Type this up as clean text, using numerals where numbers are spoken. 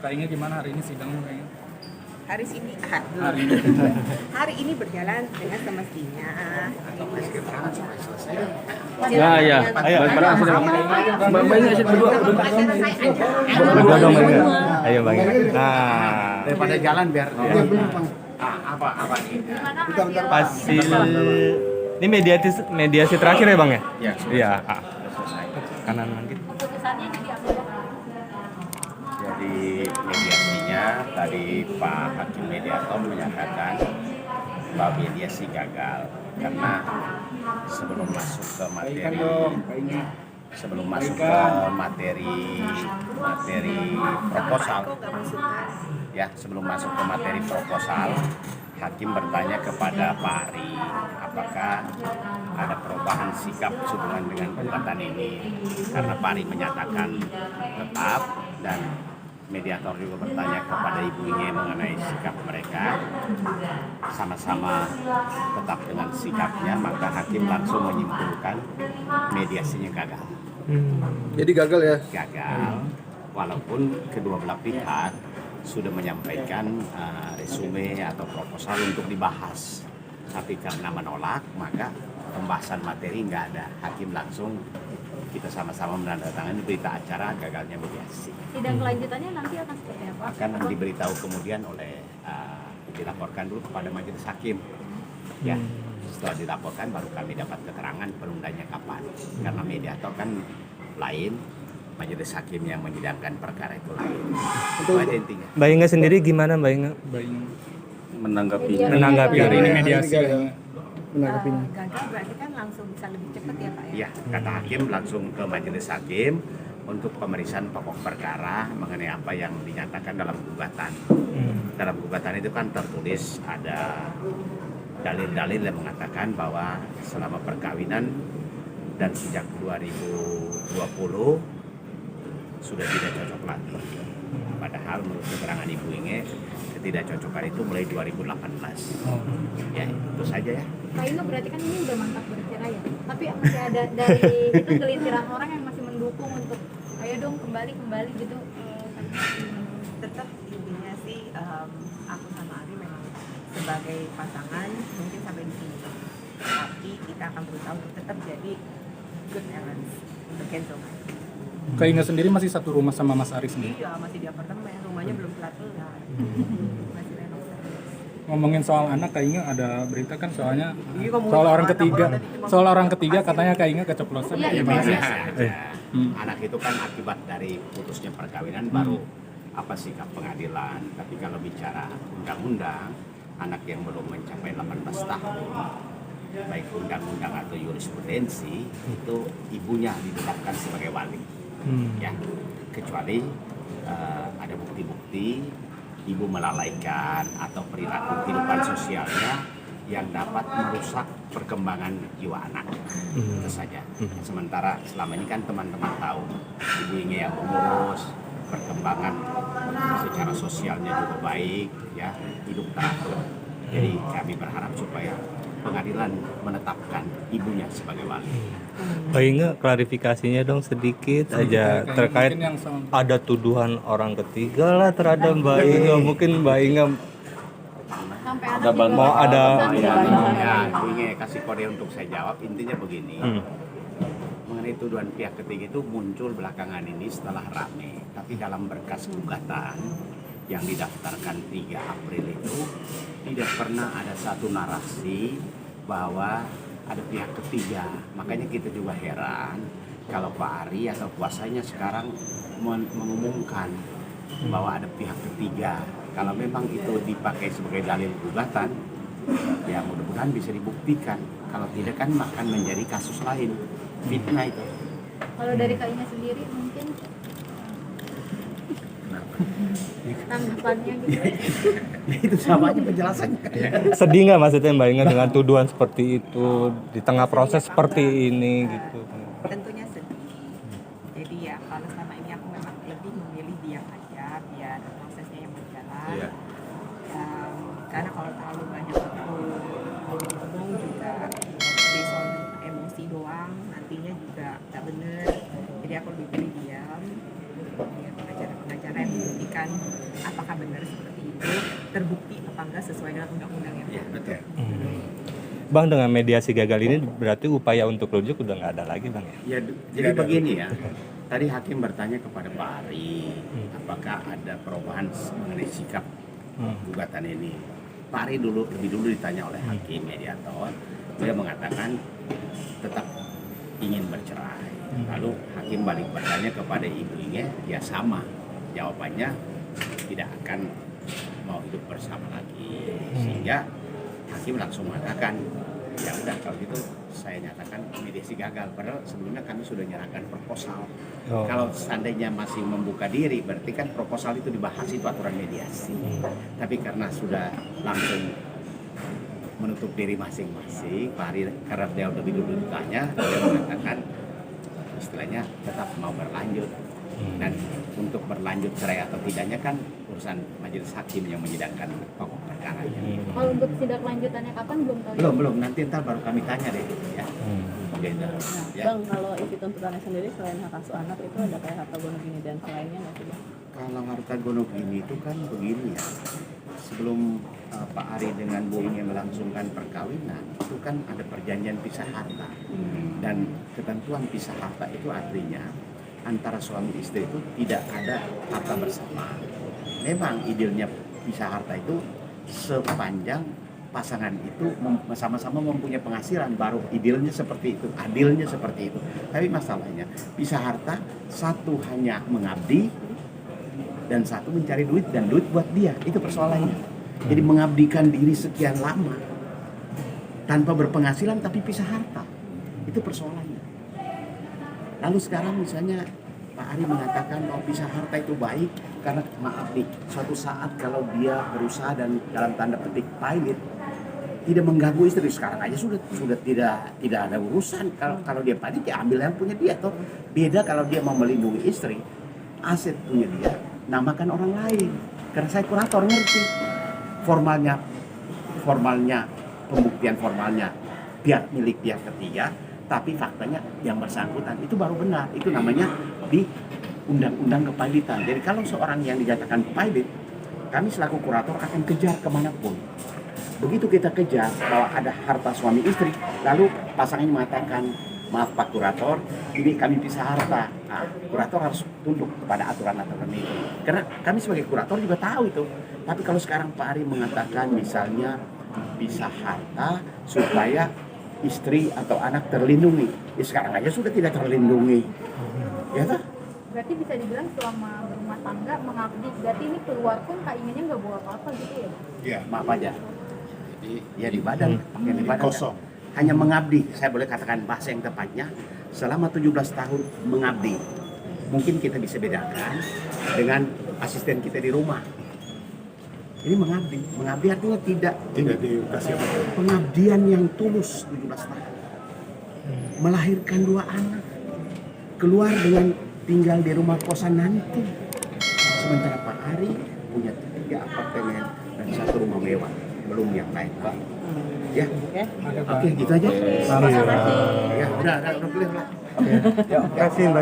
Kayaknya gimana hari ini sidangnya kayaknya? Hari ini berjalan dengan semestinya. Ya. Ayo, barang sini Bang. Mbaknya sini berdua. Berdua dong, Bang. Ayo, Bang. Nah, Daripada jalan biar apa nih? hasil ini mediasi terakhir ya, Bang ya? Ya, Iya. selesai. Kanan gitu. Keputusannya jadi apa? Jadi mediasinya tadi Pak Hakim Mediator menyatakan bahwa mediasi gagal karena sebelum masuk ke materi proposal, ya sebelum masuk ke materi proposal, Hakim bertanya kepada Pak Ari apakah ada perubahan sikap sehubungan dengan gugatan ini, karena Pak Ari menyatakan tetap dan mediator juga bertanya kepada Ibu Inge mengenai sikap mereka sama-sama tetap dengan sikapnya, maka Hakim langsung menyimpulkan mediasinya gagal. Jadi gagal ya? Gagal, walaupun kedua belah pihak sudah menyampaikan resume atau proposal untuk dibahas, tapi karena menolak maka pembahasan materi nggak ada. Hakim langsung kita sama-sama menandatangani berita acara gagalnya mediasi. Sidang kelanjutannya nanti akan seperti apa? Akan diberitahu kemudian oleh dilaporkan dulu kepada majelis hakim. Ya, setelah dilaporkan baru kami dapat keterangan penundanya kapan. Karena mediator kan lain, majelis hakim yang menyidangkan perkara itu lain. Itu aja intinya. Mbak Inga sendiri gimana, Mbak Inga? Menanggapi Hari ini mediasi. Gagal berarti kan langsung bisa lebih cepat ya Pak ya? Iya, kata hakim langsung ke majelis hakim untuk pemeriksaan pokok perkara mengenai apa yang dinyatakan dalam gugatan. Dalam gugatan itu kan tertulis ada dalil-dalil yang mengatakan bahwa selama perkawinan dan sejak 2020 sudah tidak cocok lagi. Padahal menurut keterangan Ibu Inge ketidakcocokan itu mulai 2018. Ya, itu saja ya. Kak Inge berarti kan ini udah mantap bercerai ya? Tapi masih ada dari itu gelintiran orang yang masih mendukung untuk ayo dong kembali gitu. Tetap intinya sih aku sama Ari memang sebagai pasangan mungkin sampai di sini. Tapi kita akan berusaha untuk tetap jadi good balance untuk Kenzo. Kak Inga sendiri masih satu rumah sama Mas Ari sendiri? Iya, masih di apartemen, rumahnya belum kelar. Masih renovasi. Ngomongin soal anak, Kak Inga ada berita kan soalnya Iya, ngomongin soal orang ketiga katanya Kak Inga keceplosan. Iya, Gimana sih? Anak itu kan akibat dari putusnya perkawinan baru apa sikap pengadilan. Tapi kalau bicara undang-undang, anak yang belum mencapai 18 tahun, baik undang-undang atau jurisprudensi, itu ibunya ditetapkan sebagai wali. Ya, kecuali ada bukti-bukti ibu melalaikan atau perilaku kehidupan sosialnya yang dapat merusak perkembangan jiwa anak. Itu saja. Sementara selama ini kan teman-teman tahu Ibu Inge yang mengurus, perkembangan secara sosialnya juga baik, ya, hidup teratur. Jadi kami berharap supaya pengadilan menetapkan ibunya sebagai wali. Mbak Inga klarifikasinya dong sedikit aja terkait mungkin yang soal- ada tuduhan orang ketiga lah terhadap Mbak Inga. Mungkin Mbak Inga Sampai anak mau ada Ya, Ibu Inge kasih kode untuk saya jawab. Intinya begini. Mengenai tuduhan pihak ketiga itu muncul belakangan ini setelah rame. Tapi dalam berkas gugatan yang didaftarkan 3 April itu tidak pernah ada satu narasi bahwa ada pihak ketiga. Makanya kita juga heran kalau Pak Ari atau kuasanya sekarang mengumumkan bahwa ada pihak ketiga. Kalau memang itu dipakai sebagai dalil gugatan, ya mudah-mudahan bisa dibuktikan. Kalau tidak kan akan menjadi kasus lain, fitnah itu. Kalau dari Kak Inge sendiri mungkin tanggapannya gitu. Itu sama aja penjelasannya. sedih nggak maksudnya Mbak Inga dengan tuduhan seperti itu di tengah proses seperti ini gitu? Tentunya sedih. Jadi ya kalau selama ini aku memang lebih memilih diam aja biar prosesnya yang berjalan. Iya. Karena kalau terlalu banyak aku ngomong juga based on emosi doang nantinya juga nggak bener. Jadi aku lebih pilih diam. Ya, pengacara yang membuktikan membuktikan apakah benar seperti itu, terbukti apa enggak sesuai dengan undang-undang yang Ya, betul. Bang, dengan mediasi gagal ini berarti upaya untuk rujuk udah nggak ada lagi, Bang ya? Ya, jadi begini ya. Tadi hakim bertanya kepada Pak Ari, apakah ada perubahan mengenai sikap gugatan ini. Pak Ari lebih dulu ditanya oleh hakim mediator, dia mengatakan tetap ingin bercerai. Lalu hakim balik bertanya kepada ibunya, ya sama. Jawabannya tidak akan mau hidup bersama lagi. Sehingga hakim langsung mengatakan, ya udah kalau gitu saya nyatakan mediasi gagal. Padahal sebelumnya kami sudah nyerahkan proposal. Kalau seandainya masih membuka diri, berarti kan proposal itu dibahas, itu aturan mediasi. Tapi karena sudah langsung menutup diri masing-masing, Pak Ari karena dia lebih dulu ditanya, dia mengatakan istilahnya tetap mau berlanjut. Dan untuk berlanjut cerai atau tidaknya kan urusan majelis hakim yang menyidangkan pokok perkaranya. Kalau untuk tindak lanjutannya kapan belum tahu. Belum, nanti ntar baru kami tanya deh ya. Beda. Ya. Bang, kalau isi tuntutannya sendiri selain hak asuh anak itu ada kayak harta gono gini dan selainnya nggak sih, Bang? Kalau harta gono gini itu kan begini ya. Sebelum Pak Ari dengan Bu ingin melangsungkan perkawinan, itu kan ada perjanjian pisah harta. Dan ketentuan pisah harta itu artinya antara suami istri itu tidak ada harta bersama. Memang idealnya pisah harta itu sepanjang pasangan itu sama-sama mempunyai penghasilan, baru idealnya seperti itu, adilnya seperti itu. Tapi masalahnya pisah harta, satu hanya mengabdi dan satu mencari duit, dan duit buat dia, itu persoalannya. Jadi mengabdikan diri sekian lama tanpa berpenghasilan tapi pisah harta, itu persoalannya. Lalu sekarang misalnya Pak Ari mengatakan bahwa pisah harta itu baik karena maaf nih, suatu saat kalau dia berusaha dan dalam tanda petik pilot tidak mengganggu istri, sekarang aja sudah tidak ada urusan. Kalau dia pilot ya ambil yang punya dia toh. Beda kalau dia mau melindungi istri, aset punya dia, namakan orang lain. Karena saya kurator ngerti formalnya pembuktian formalnya milik pihak ketiga. Tapi faktanya yang bersangkutan itu baru benar. Itu namanya di undang-undang kepailitan. Jadi kalau seorang yang dinyatakan pilot, kami selaku kurator akan kejar kemanapun. Begitu kita kejar bahwa ada harta suami istri, lalu pasangannya mengatakan, maaf Pak Kurator, ini kami pisah harta. Nah, kurator harus tunduk kepada aturan-aturan itu. Karena kami sebagai kurator juga tahu itu. Tapi kalau sekarang Pak Ari mengatakan misalnya pisah harta supaya istri atau anak terlindungi, ya sekarang aja sudah tidak terlindungi, ya toh? Berarti bisa dibilang selama berumah tangga mengabdi, berarti ini keluar pun Kak Ingennya nggak bawa apa-apa gitu ya? Iya, maaf aja. Jadi ya di badan, yang di badan kosong. Hanya mengabdi, saya boleh katakan bahasa yang tepatnya, selama 17 tahun mengabdi. Mungkin kita bisa bedakan dengan asisten kita di rumah. Ini mengabdi artinya tidak dikasih pengabdian yang tulus 17 tahun. Melahirkan 2 anak, keluar dengan tinggal di rumah kosan nanti. Sementara Pak Ari punya 3 apartemen dan 1 rumah mewah, belum yang lain Pak. Ya, oke, gitu aja. Terima kasih. Ya, udah clear lah. Terima kasih Mbak.